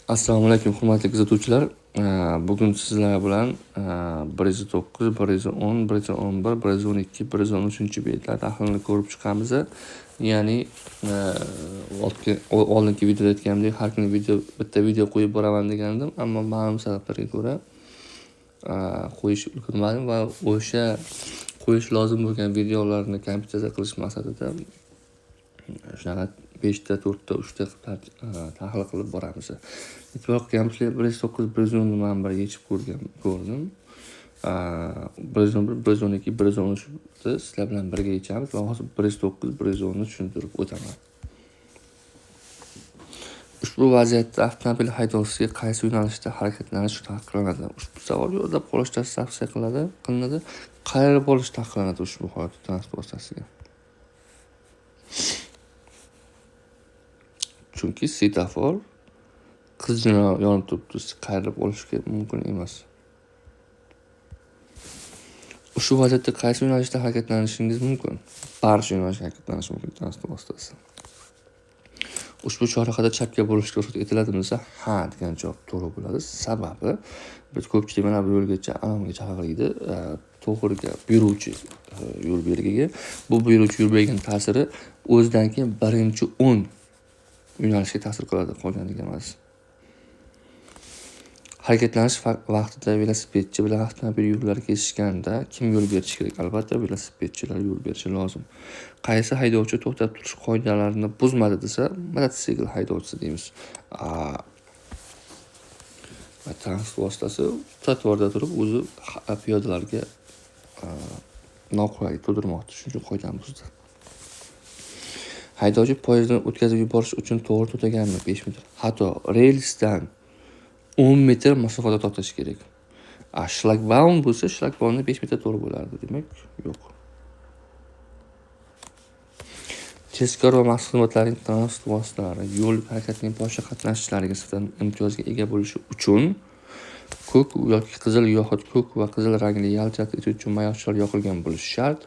Assalomu alaykum hurmatli kuzatuvchilar. Bugun sizlar bilan 109, 110, 111, 112, 113 betlar tahlilini ko'rib chiqamiz. Ya'ni oldingi videoda aytganimdek har kuni bitta video qo'yib boraman degandim, ammo ma'lum sabablarga ko'ra qo'yish ulgurmadim va o'sha qo'yish lozim bo'lgan videolarni kompyuterda qilish maqsadida shunaqa 5 ta, 4 ta, 3 ta tahlil qilib boramiz. E'tibor qilganimizcha 109, 110 ni men bir yechib ko'rdim. 111, 112, 113 ni sizlar bilan birga yechamiz va hozir 109, 110 ni tushuntirib o'taman. Ushbu vaziyatda avtomobil haydovchisiga qaysi yo'nalishda harakatlanish taqiqlanadi? Ushbu savol yo'llab qolish tavsiya qilinadi. Qayerga borish taqiqlanadi ushbu holatda transport vositasiga? Chunki svetofor qizg'in yonib turibdi, qayerga olishga mumkin emas. Ushbu vaziyatda qaysi yo'nalishda harakatlanishingiz mumkin? Barcha yo'nalishda harakatlanish mumkin transport vositasi. Ushbu chorrahada chapga burishga ruxsat etiladimi desa, ha degan javob to'g'ri bo'ladi. Sababi biz ko'pchilik mana bu yo'lgacha alamga chaqirildi, to'g'riga buyuruvchi yo'l belgiga. Bu buyuruvchi yo'l belgining ta'siri o'zidan keyin birinchi 10 yo'nalishga ta'sir qiladi, qolganiga emas. Harakatlanish vaqtida velosipedchi bilan avtomobil yo'llari kesishganda kim yo'l berishi kerak? Albatta, velosipedchilar yo'l berishi lozim. Qaysi haydovchi to'xtab turish qoidalarini buzmadi desa, mototsikl haydovchisi deymiz. Transport vositasi trotuarda turib o'zi piyodalarga noqulaylik tug'dirmoqda, shuning uchun qoidani buzdi. Haydovchi poyezddan o'tkazib yuborish uchun to'g'ri to'xtaganmi? 5 metr. Hatto relsdan 10 metr masofada to'xtash kerak. Shlagbaum bo'lsa, shlagbaumni 5 metr to'g'ri bo'lardi, demak, yo'q. Tezkor va maxsus xizmatlarning transport vositalari yo'l harakatining boshqa qatnashchilariga nisbatan imtiyozga ega bo'lishi uchun ko'k yoki qizil yoxud ko'k va qizil rangli yaltiratib etuvchi mayoqchalar yoqilgan bo'lishi shart.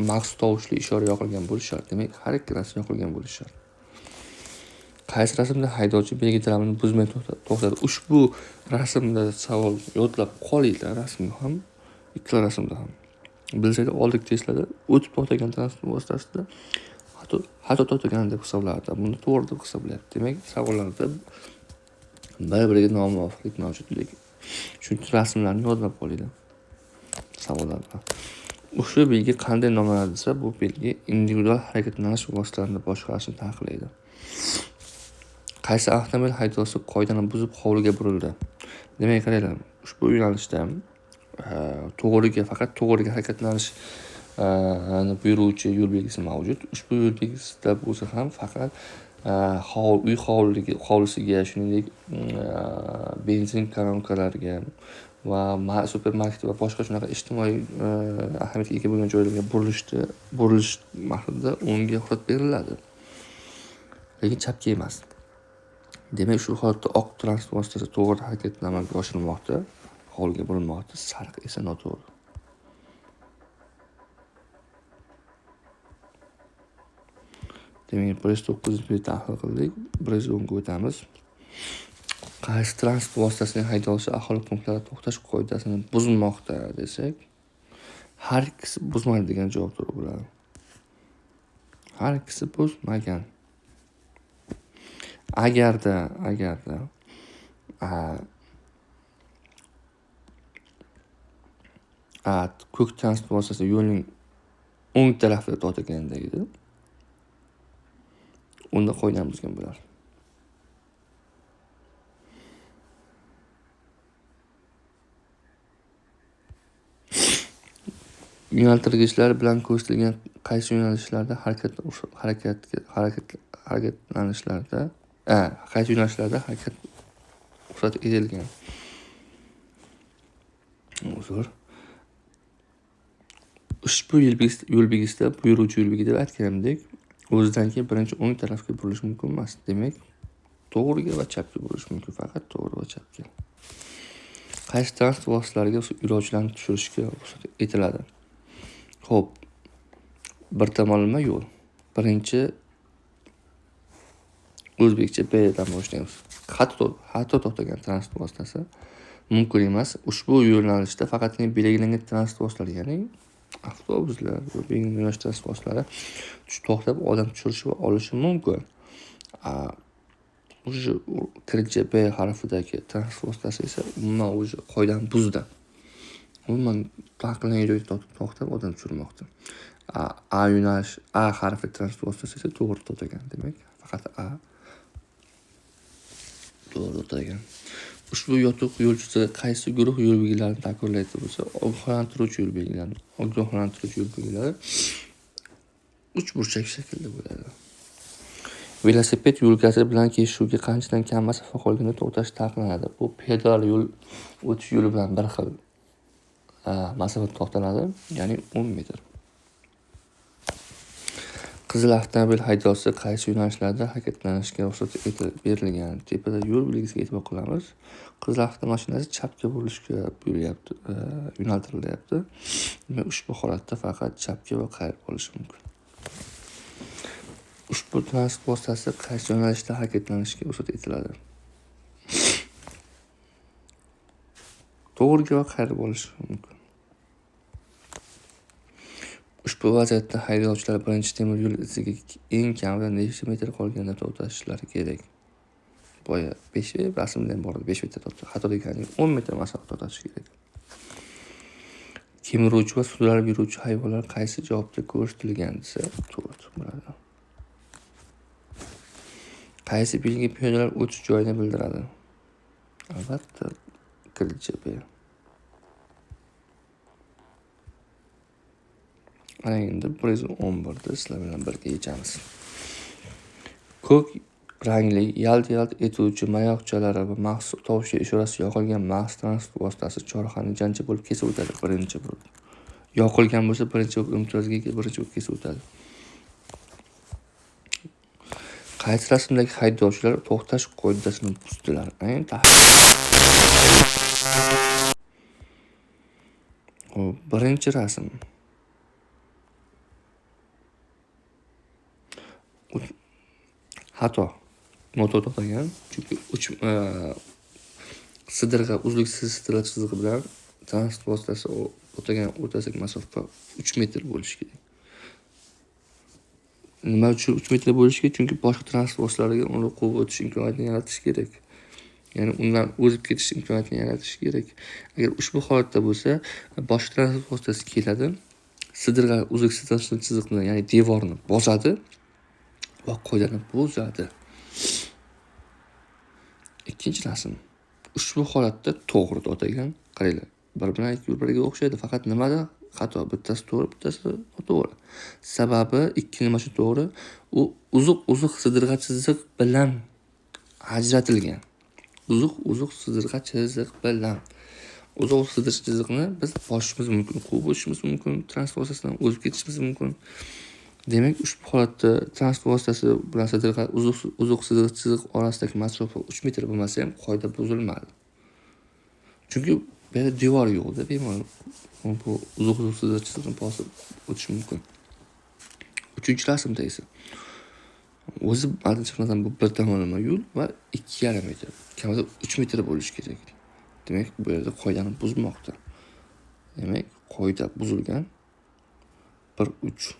Maxsus tovushli ishora yoqilgan bo'lishi shart. Demak, har ikki rasm yoqilgan bo'lishi shart. Qaysi rasmda haydovchi belgi talabini buzmay to'xtadi? Ushbu rasmda savol yodlab qolinglar, rasmni ham, ikkala rasmda ham. Bilsanglar oldingi testlarda o'tib to'xtagan transport vositasida hatto to'xtagan deb hisoblanadi. Buni to'g'ri deb hisoblayapti. Demak, savollarda bir-biriga nomuvofiqlik mavjudligi. Shuning uchun rasmlarni yodlab qolinglar. Savollarda. Ushbu belgi qanday nomlanadi desa, bu belgi individual harakatlanish vositalarini boshqarishni taqiqlaydi. Qaysi avtomobil haydovchisi qoidani buzib hovliga burildi? Demak, qaranglar, ushbu yo'nalishda faqat to'g'riga harakatlanish buyuruvchi yo'l belgisi mavjud. Ushbu yo'l belgisida bo'lsa ham faqat uy hovlisiga, shuningdek benzin kolonkalariga va supermarket va boshqa shunaqa ijtimoiy ahamiyatga ega bo'lgan joylarga burilish maqsadida unga ruxsat beriladi. Lekin chapga emas. Demak, shu holatda oq transport vositasi to'g'ri harakatni amalga oshirilmoqda, hovliga burilmoqda, sariq esa noto'g'ri. Demak, 109 ni tahlil qildik, 110 ga o'tamiz. Qaysi transport vositasining haydovchisi aholi punktlarida to'xtash qoidasini buzmoqda desak, har ikkisi buzmadi degan javob to'g'ri bo'ladi. Har ikkisi buzmagan. Agarda ko'k transport vositasi yo'lning o'ng tarafida to'xtaganda edi, unda qoidani buzgan bo'lar. Yo'naltirgichlar bilan ko'rsatilgan qaysi yo'nalishlarda qaysi yo'nalishlarda harakat ruxsat etilgan? Ushbu yo'l belgisida buyuruvchi yo'l belgi deb aytganimdek, o'zidan keyin birinchi o'ng tarafga burilish mumkin emas. Demak, to'g'riga va chapga burilish mumkin, faqat to'g'ri va chapga. Qaysi transport vositalariga yo'lovchilarni tushirishga ruxsat etiladi? Xo'p, bir tomonlama yo'l. Birinchi o'zbekcha B dan boshlaymiz. Xato to'xtagan transport vositasi mumkin emas. Ushbu yo'nalishda faqatgina belgilangan transport vositalari, ya'ni avtobuslar va belgilangan yo'nalish transport vositalari to'xtab odam tushirishi va olishi mumkin. O'sha kirincha B harfidagi transport vositasi esa umuman o'sha qoidani buzdi. Umuman taqiqlangan joyda to'xtab odam tushirmoqda. A yo'nalish A harfi transport vositasi esa to'g'ri to'xtagan. Demak, faqat A to'g'ri to'xtagan. Ushbu yotuq yo'lchisi qaysi guruh yo'l belgilarini takrorlaydi bo'lsa, ogohlantiruvchi yo'l belgilari. Ogohlantiruvchi yo'l belgilari 3 burchak shaklda bo'ladi. Velosiped yo'lkasi bilan kesishuvga qanchadan kam masofa qolganda to'xtash taqiqlanadi. Bu pedal yo'l o'tish yo'li bilan bir xil masofada to'xtaladi, ya'ni 10 metr. Qizil avtomobil haydovchisi qaysi yo'nalishlarda harakatlanishga ruxsat berilgan? Tepada yo'l belgisiga e'tibor qilamiz. Qizil avtomashinasi chapga burilishga buyurilyapti, yo'naltirilyapti. Ushbu holatda faqat chapga va qayir bo'lishi mumkin. Ushbu transport vositasi qaysi yo'nalishda harakatlanishga ruxsat etiladi? To'g'riga va qayir bo'lishi mumkin. Ushbu vaziyatda haydovchilar birinchi temir yo'l iziga eng kamida necha metr qolganda to'xtashlari kerak? Boya 5 rasmda ham bor, 5 metr to'xtash. Xato degani 10 metr masofa to'xtash kerak. Kemiruvchi va suvlarib yuruvchi hayvonlar qaysi javobda ko'rsatilgan desa, to'g'ri bo'ladi. Qaysi belgi piyodalar o'tish joyini bildiradi? Albatta, kirincha B. Ana endi 111da sizlar bilan birga yechamiz. Ko'k rangli yalt-yalt etuvchi mayoqchalari va maxsus tovushga ishorasi yoqilgan maxsus transport vositasi chorrahani jancha bo'lib kesib o'tadi. Birinchi bo'lib. Yoqilgan bo'lsa birinchi bo'lib imtiyozga birinchi bo'lib kesib o'tadi. Qaysi rasmdagi haydovchilar to'xtash qoidasini buzdilar? Birinchi rasm. Xato. Motor to'xtagan. Chunki sidirg'a uzluksiz sidirg'a chizig'i bilan transport vositasi o'tagan o'rtasidagi masofa 3 metr bo'lishi kerak. Nima uchun 3 metr bo'lishi kerak? Chunki boshqa transport vositalariga uni quvib o'tish imkoniyatini yaratish kerak. Ya'ni undan o'zib ketish imkoniyatini yaratish kerak. Agar ushbu holatda bo'lsa, boshqa transport vositasi keladi, sidirg'a uzluksiz chiziqni, ya'ni devorni bosadi va qoidani buzadi. Ikkinchi rasm. Ushbu holatda to'g'ri to'xtagan. Qaranglar, bir-biriga o'xshaydi, faqat nimada xato? Bittasi to'g'ri, bittasi noto'g'ri. Sababi ikki nima uchun to'g'ri? U uzuq sidirg'a chiziq bilan ajratilgan. Uzuq sidirg'a chiziq bilan. Uzuq sidirg'a chiziqni biz bosishimiz mumkin, quvib o'tishimiz mumkin, transport vositasidan o'zib ketishimiz mumkin. Demak, ushbu holatda transport vositasi bilan sidirg'a uzuq sidirg'a chiziq orasidagi masofa 3 metr bo'lmasa ham qoida buzilmadi. Chunki bu yerda devor yo'qda, bemalol bu uzuq sidirg'a chiziqni bosib o'tish mumkin. Uchinchi rasmda esa o'zi adashmasam bu bir tomonlama yo'l va 2,5 metr, kamida 3 metr bo'lishi kerak. Demak, bu yerda qoidani buzmoqda. Demak, qoida buzilgan. 1-3.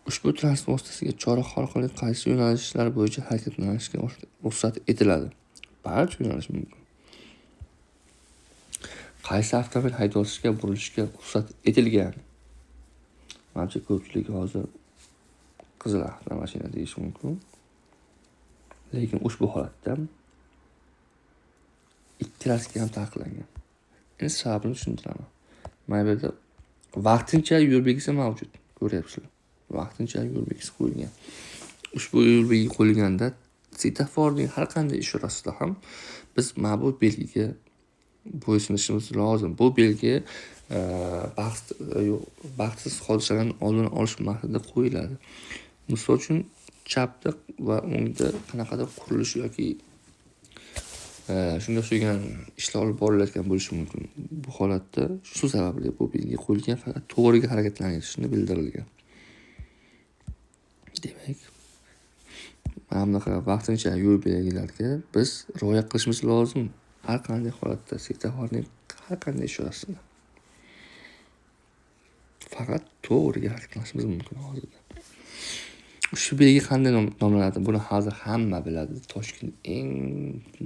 Ushbu transport vositasiga chorraha orqali qaysi yo'nalishlar bo'yicha harakatlanishga ruxsat etiladi? Barcha yo'nalish mumkin. Qaysi avtomobil haydovchiga burilishga ruxsat etilgan? Menimcha ko'pchilik hozir qizil avtomashina deyish mumkin. Lekin ushbu holatda ikkalasiga ham taqiqlangan. Endi sababini tushuntiraman. Mana bu yerda vaqtincha yo'l belgisi mavjud. Ko'ryapsizlar. Vaqtincha yo'l belgisi qo'yilgan. Ushbu yo'l belgisi qo'yilganda svetoforning har qanday ishorasida ham biz mana bu belgiga bo'ysunishimiz lozim. Bu belgi baxtsiz hodisalarning oldini olish maqsadida qo'yiladi. Misol uchun chapda va o'ngda qanaqadir qurilish yoki shunga o'xshagan ishlar olib borilayotgan bo'lishi mumkin. Bu holatda shu sababli bu belgi qo'yilgan, faqat to'g'riga harakatlanishni bildirilgan. Demak, bunaqa vaqtincha yo'l belgilarga biz rioya qilishimiz lozim. Har qanday holatda svetoforning har qanday ishorasini. Faqat to'g'riga harakat qilishimiz mumkin hozirda. Shu belgi qanday nomlanadi? Buni hozir hamma biladi. Toshkent eng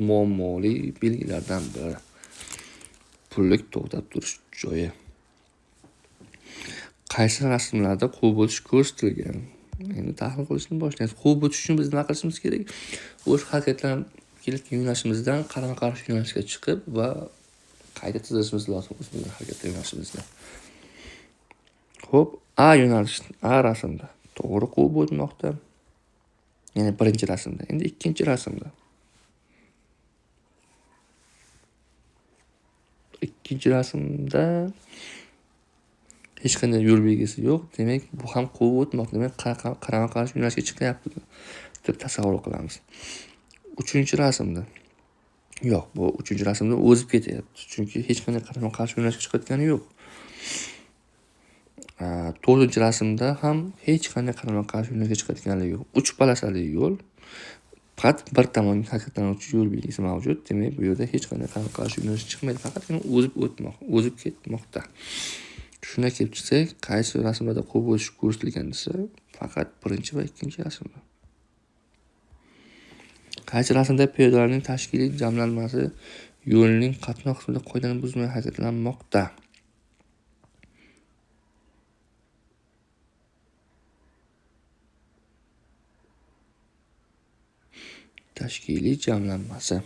muammoli belgilardan biri. Pullik to'xtab turish joyi. Qaysi rasmlarda quvib o'tish ko'rsatilgan? Endi tahlil qilishni boshlaymiz. Quvib o'tish uchun biz nima qilishimiz kerak? O'sha harakatlarni kelayotgan yo'nalishimizdan qarama-qarshi yo'nalishga chiqib va qayta tuzishimiz lozim o'zimizning harakat yo'nalishimizni. Xo'p, A yo'nalish, A rasmda to'g'ri quvib o'tmoqda. Ya'ni birinchi rasmda. Endi ikkinchi rasmda. Ikkinchi rasmda hech qanday yo'l belgisi yo'q. Demak, bu ham quvib o'tmoqda. Demak, qarama-qarshi yo'nalishga chiqyapti deb tasavvur qilamiz. Uchinchi rasmda yo'q, bu uchinchi rasmda o'zib ketyapti. Chunki hech qanday qarama-qarshi yo'nalishga chiqayotgani yo'q. To'rtinchi rasmda ham hech qanday qarama-qarshi yo'nalishga chiqayotgani yo'q. Uch polosali yo'l. Faqat bir tomonga harakatlanuvchi yo'l belgisi mavjud. Demak, bu yerda hech qanday qarama-qarshi yo'nalish chiqmaydi. Faqatgina o'zib ketmoqda. Shuna kelib chiqsak, qaysi rasmlarda quvib o'tish ko'rsatilgan desa, faqat birinchi va ikkinchi rasmda. Qaysi rasmda piyodalarning tashkiliy jamlanmasi yo'lning qatnoq qismida qoidani buzmay harakatlanmoqda? Tashkiliy jamlanmasi.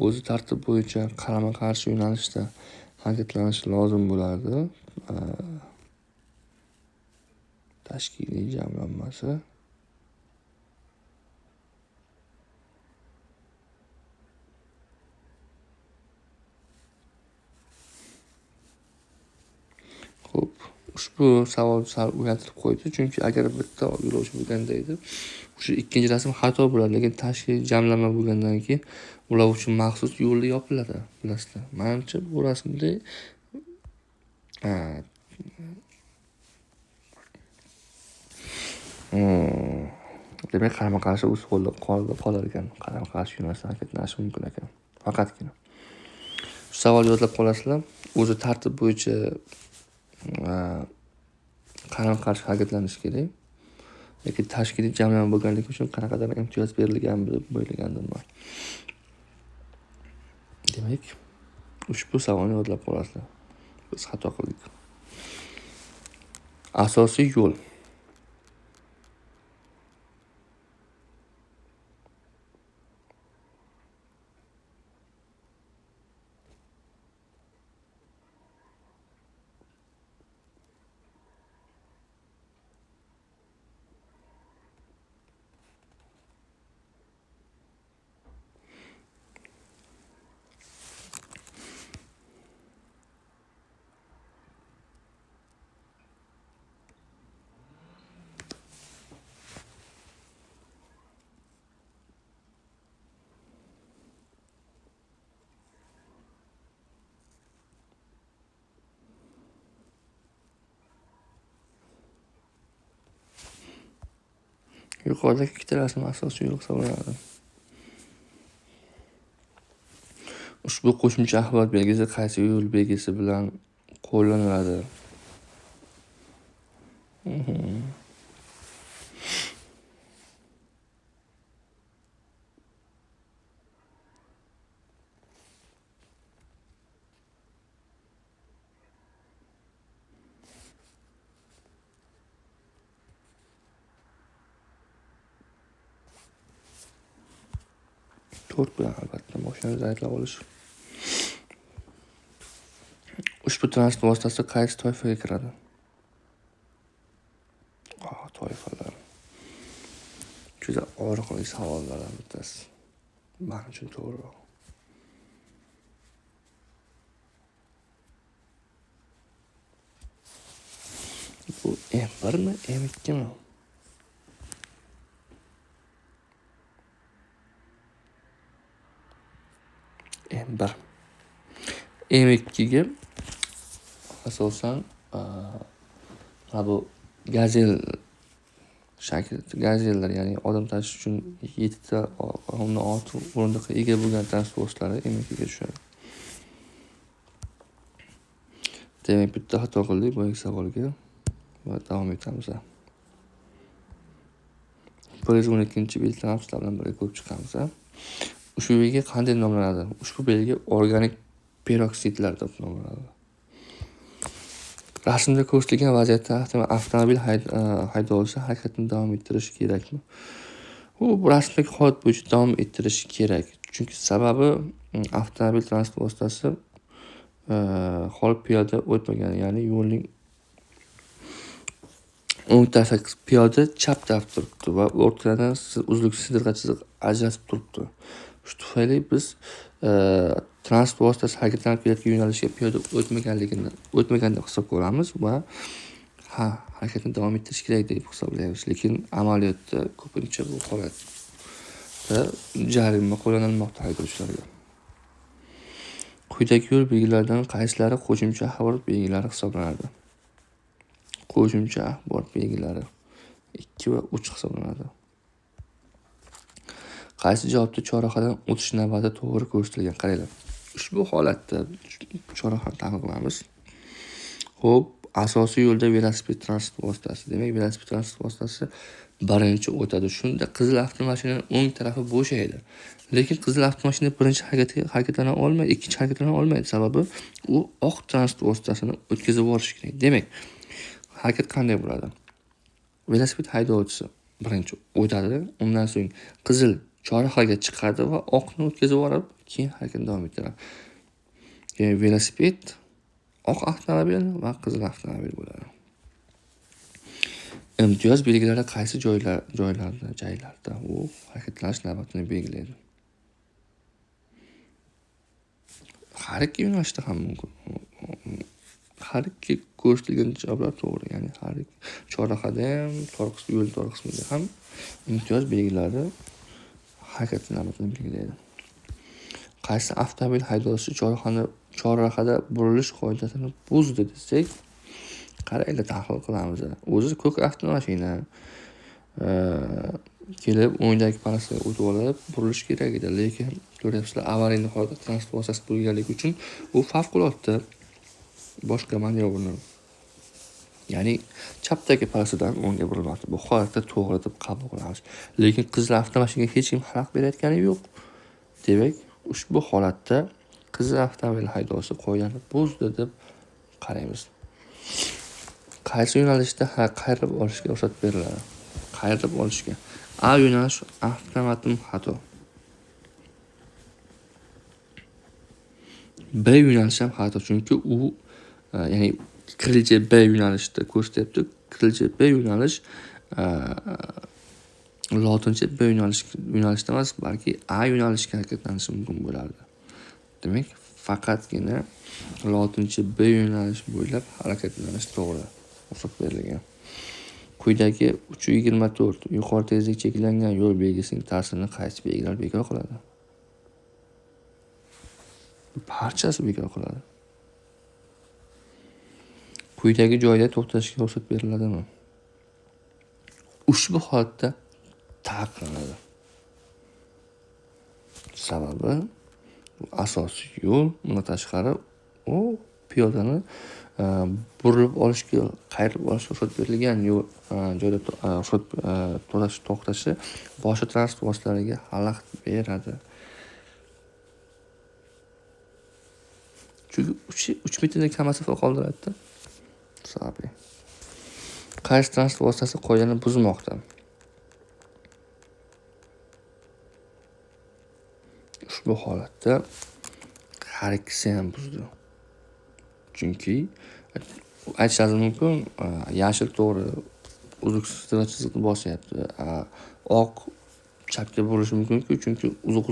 O'zi tartib bo'yicha qarama-qarshi yo'nalishda harakatlanish lozim bo'ladi. Tashkiliy jamlanmasi. Xo'p, ushbu savol sal uyaltirib qo'ydi, chunki agar bitta yo'lovchi bo'lganda edi, o'sha ikkinchi rasm xato bo'ladi, lekin tashkiliy jamlanma bo'lgandan keyin ular uchun maxsus yo'llar yopiladi, bilasizlar. Menimcha bu rasmda demak, qarama-qarshi usulda qolar ekan. Qarama-qarshi yo'nalishda harakatlanish mumkin ekan. Faqatgina. Shu savol yodlab qolasizlar. O'zi tartib bo'yicha qarama-qarshi harakatlanish kerak. Lekin tashkiliy jamlanma bo'lganligi uchun qanaqadir imtiyoz berilgan deb o'ylagandim men. Demak, ushbu savolni yodlab qolasizlar. Biz xato qildik. Asosiy yo'l. Yuqoridagi ikkita rasm asosiy yo'l hisoblanadi. Ushbu qo'shimcha axborot belgisi qaysi yo'l belgisi bilan qo'llaniladi? To'rt bilan albatta mashinani zaryadlab olish. Ushbu transport vositasi qaysi toifaga kiradi? Toifalar. Juda og'riqli savollardan bittasi. Men uchun to'g'ri. Bu M1mi, M2mi? M1. M2 ga asosan bu gazel gazellar, ya'ni odam tashish uchun 7 ta undan ortiq o'rindiqqa ega bo'lgan transportlar M2 ga tushadi. Demak, bitta xato qildik bu savolga va davom etamiz. 112-belgi avtobuslar bilan birga ko'rib chiqamiz. Ushbu belgi qanday nomlanadi? Ushbu belgi organik peroksidlar deb nomlanadi. Rasmda ko'rsatilgan vaziyatda avtomobil haydovchisi harakatni davom ettirishi kerakmi? U rasmdagi holat bo'yicha davom ettirishi kerak. Chunki sababi avtomobil transport vositasi hol piyoda o'tmagan, ya'ni yo'lning o'ng tarafdagi piyoda chap tarafda turibdi va o'rtadan uzluksiz chiziq ajratib turibdi. Shu tufayli biz transport vositasi harakatlanib kelayotgan yo'nalishga piyoda o'tmagan deb hisobga olamiz va harakatni davom ettirish kerak deb hisoblaymiz. Lekin amaliyotda ko'pincha bu holatda jarima qo'llanilmoqda haydovchilarga. Quyidagi yo'l belgilaridan qaysilari qo'shimcha axborot belgilari hisoblanadi? Qo'shimcha axborot belgilari 2 va 3 hisoblanadi. Qaysi javobda chorrahadan o'tish navbati to'g'ri ko'rsatilgan? Qaranglar. Ushbu holatda chorrahani aniqlaymiz. Xo'p, asosiy yo'lda velosiped transport vositasi. Demak, velosiped transport vositasi birinchi o'tadi. Shunda qizil avtomashinaning o'ng tarafi bo'sh edi. Lekin qizil avtomashina birinchi harakatlana olmaydi, ikkinchi harakatlana olmaydi. Sababi u oq transport vositasini o'tkazib yuborish kerak. Demak, harakat qanday bo'ladi? Velosiped haydovchisi birinchi o'tadi, undan so'ng qizil chorrahaga chiqadi va oqni o'tkazib yuborib, keyin harakatni davom ettiradi. Ya'ni velosiped oq avtomobil va qizil avtomobil bo'ladi. Imtiyoz belgilari qaysi joylarda u harakatlanish navbatini belgilaydi? Har ikki yo'nalishda ham mumkin. Har ikki ko'rsatilgan javoblar to'g'ri. Ya'ni har ikki chorrahada ham, yo'l qismida ham imtiyoz belgilari harakat navbatini belgilaydi. Qaysi avtomobil haydovchisi chorrahada burilish qoidasini buzdi desak, qaranglar, tahlil qilamiz. O'zi ko'k avtomashina kelib o'ngdagi polosga o'tib olib burilish kerak edi, lekin ko'ryapsizlar, avariyli holatda transport vositasi bo'lganligi uchun u favqulodda boshqa manyovrni, ya'ni chapdagi polosdan o'ngga burilmoqda. Bu holatda to'g'ri deb qabul qilamiz. Lekin qizil avtomashinaga hech kim xalaqit berayotgani yo'q. Demak, ushbu holatda qizil avtomobil haydovchisi qoidani buzdi deb qaraymiz. Qaysi yo'nalishda qayrilib olishga ruxsat beriladi? Qayrilib olishga A yo'nalish avtomatim xato. B yo'nalish ham xato, chunki u ya'ni kirilishi B yo'nalishda ko'rsatyapti. Kirilishi B yo'nalish lotincha B yo'nalishda emas, balki A yo'nalishga harakatlanishi mumkin bo'lardi. Demak, faqatgina lotincha B yo'nalish bo'ylab harakatlanish to'g'ri ruxsat berilgan. Quyidagi 324 yuqori tezlik cheklangan yo'l belgisining ta'sirini qaysi belgilar bekor qiladi? Barchasi bekor qiladi. Quyidagi joyda to'xtashga ruxsat beriladimi? Ushbu holatda taqiqlanadi. Sababi asosiy yo'l, bundan tashqari u piyodani burilib olishga, qayrilib olishga ruxsat berilgan yo'l joyda to'xtashi boshqa transport vositalariga xalaqit beradi. Chunki 3 metrdan kam masofa qoldiradi. Sababli. Qaysi transport vositasi qoidani buzmoqda? Ushbu holatda har ikkisi ham buzdi. Chunki aytishingiz mumkin, yashil to'g'ri uzluksiz chiziqni bosyapti. Oq chapga burilishi mumkin-ku, chunki uzuq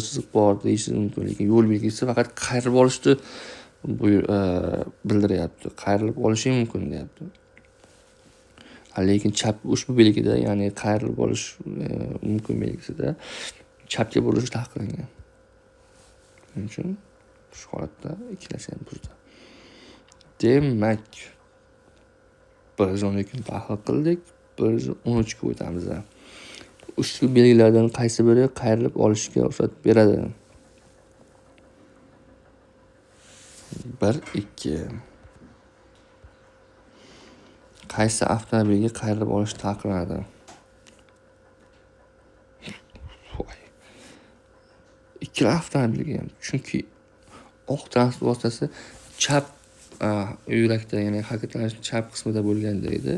chiziq bor deyishingiz mumkin, lekin yo'l belgisi faqat qayrilib olishni bildiryapti. Qayrilib olishi mumkin deyapti. Lekin chap ushbu belgida, ya'ni qayrilib olish mumkin belgisida chapga burilish taqiqlangan. Shuning uchun Shu holatda ikkalasi ham buzdi. Demak, 112 ni tahlil qildik. 113 ga o'tamiz. Ushbu belgilardan qaysi biri qayrilib olishga ruxsat beradi? 1, 2. Qaysi avtomobilga qayrilib olish taqiqlanadi? Ikkala avtomobilga ham. Chunki oq transport vositasi chap yo'lakda, ya'ni harakatlanish chap qismida bo'lganda edi.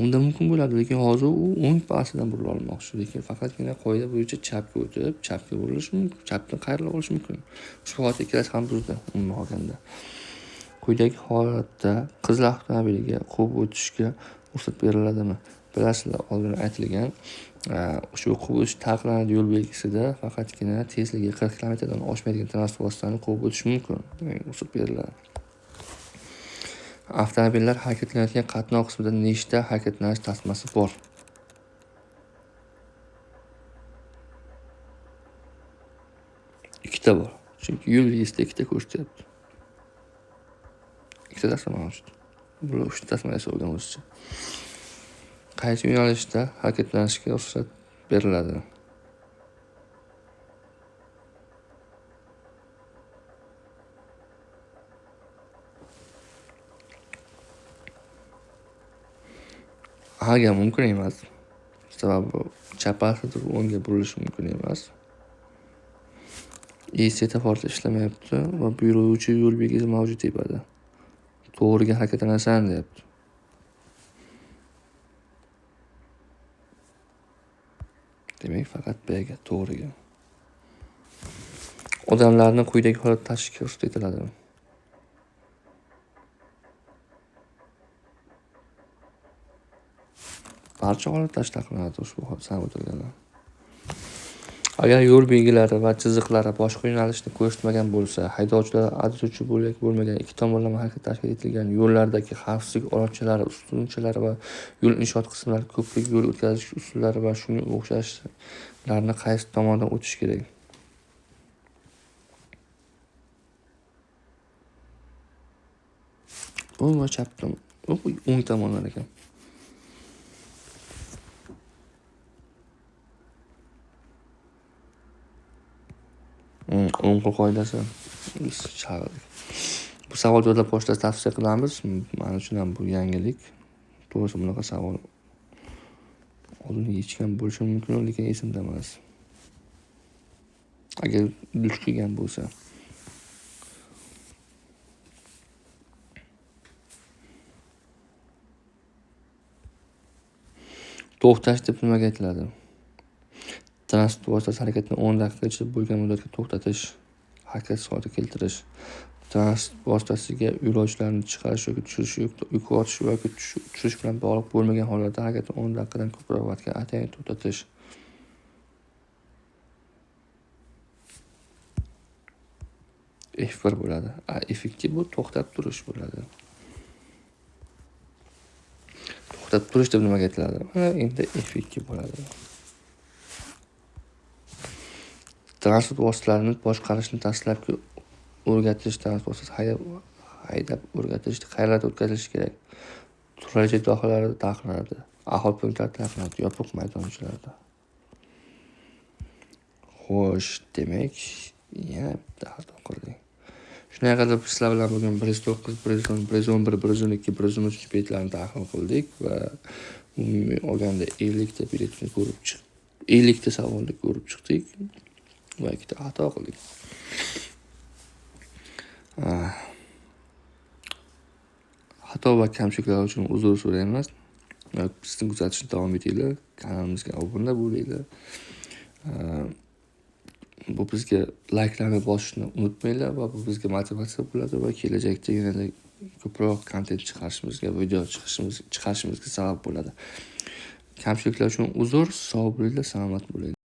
Unda mumkin bo'ladi, lekin hozir u o'ng pasidan burila olmoqchi, lekin faqatgina qoida bo'yicha chapga o'tib, chapga burilishi mumkin, chapdan qayrilib olish mumkin. Ushbu holatda ikkalasi ham buzdi umuman olganda. Quyidagi holatda qizil avtomobiliga quvib o'tishga ruxsat beriladimi? Bilasizlar, oldin aytilgan ushbu quvib o'tish taqiqlanadi yo'l belgisida faqatgina tezligi 40 km dan oshmaydigan transport vositalarini quvib o'tish mumkin. Demak, ruxsat beriladi. Avtomobillar harakatlanayotgan qatnov qismida nechta harakatlanish tasmasi bor? Ikkita bor. Chunki yo'l belgisida ikkita ko'rsatyapti. Ikkita tasma mavjud. Bular 3 tasma yasalgan o'zicha. Qaysi yo'nalishda harakatlanishga ruxsat beriladi? Aga mumkin emas. Sababi chapasidan o'ngga burilishi mumkin emas. Svetoforda ishlamayapti va buyuruvchi yo'l belgisi mavjud tepada. To'g'riga harakatlanasan deyapti. Demak, faqat Bga to'g'riga. Odamlarni quyidagi holatda tashishga ruxsat etiladi. Barcha holatlar taqiqlanadi ushbu sanab o'tilganlar. Agar yo'l belgilari va chiziqlari boshqa yo'nalishni ko'rsatmagan bo'lsa, haydovchilar ajratuvchi bo'lmagan ikki tomonlama harakat tashkil etilgan yo'llardagi xavfsizlik oloqchalari, ustunchalari va yo'l inshoot qismlari, ko'prik yo'l o'tkazish usullari va shunga o'xshashlarni qaysi tomondan o'tish kerak? Bu va chapdan, bu o'ng tomondan ekan. O'ng qoidasi biz chaqirdik. Bu savol javob postida tavsiya qilamiz. Men uchun ham bu yangilik. To'g'risi bunaqa savol oldin yechgan bo'lishim mumkin, lekin esimda emas. Agar duch kelgan bo'lsa. To'xtash deb nimaga aytiladi? Transport vositasi harakatini 10 daqiqagacha bo'lgan muddatga to'xtatish, harakat soati keltirish, transport vositasiga yo'lovchilarni chiqarish yoki tushirish, yuk ortish yoki tushirish bilan bog'liq bo'lmagan holatda harakatni 10 daqiqadan ko'proq vaqtga atayin to'xtatish. F1 bo'ladi. F2 bu to'xtab turish bo'ladi. To'xtab turish deb nimaga aytiladi? Endi F2 bo'ladi. Transport vositalarini boshqarishni dastlabki o'rgatish, transport vositasi haydab o'rgatishni qayerlarda o'tkazilishi kerak? Turar joy doiralarida taqiqlanadi. Aholi punktlarida taqiqlanadi, yopiq maydonchalarda. Xo'sh, demak, yana bitta xato qildik. Shunga qadar sizlar bilan bugun 109, 110, 111, 112, 113 betlarni tahlil qildik va umumiy olganda 50 ta biletni ko'rib chiqdik. 50 ta savolni ko'rib chiqdik. Va ikkita xato qildik. Xato va kamchiliklar uchun uzr so'raymiz. Bizni kuzatishni davom etinglar. Kanalimizga obuna bo'linglar. Bu bizga layklarni bosishni unutmanglar va bu bizga motivatsiya bo'ladi va kelajakda yanada ko'proq kontent chiqarishimizga, video chiqarishimizga sabab bo'ladi. Kamchiliklar uchun uzr, sog' bo'linglar, salomat bo'linglar.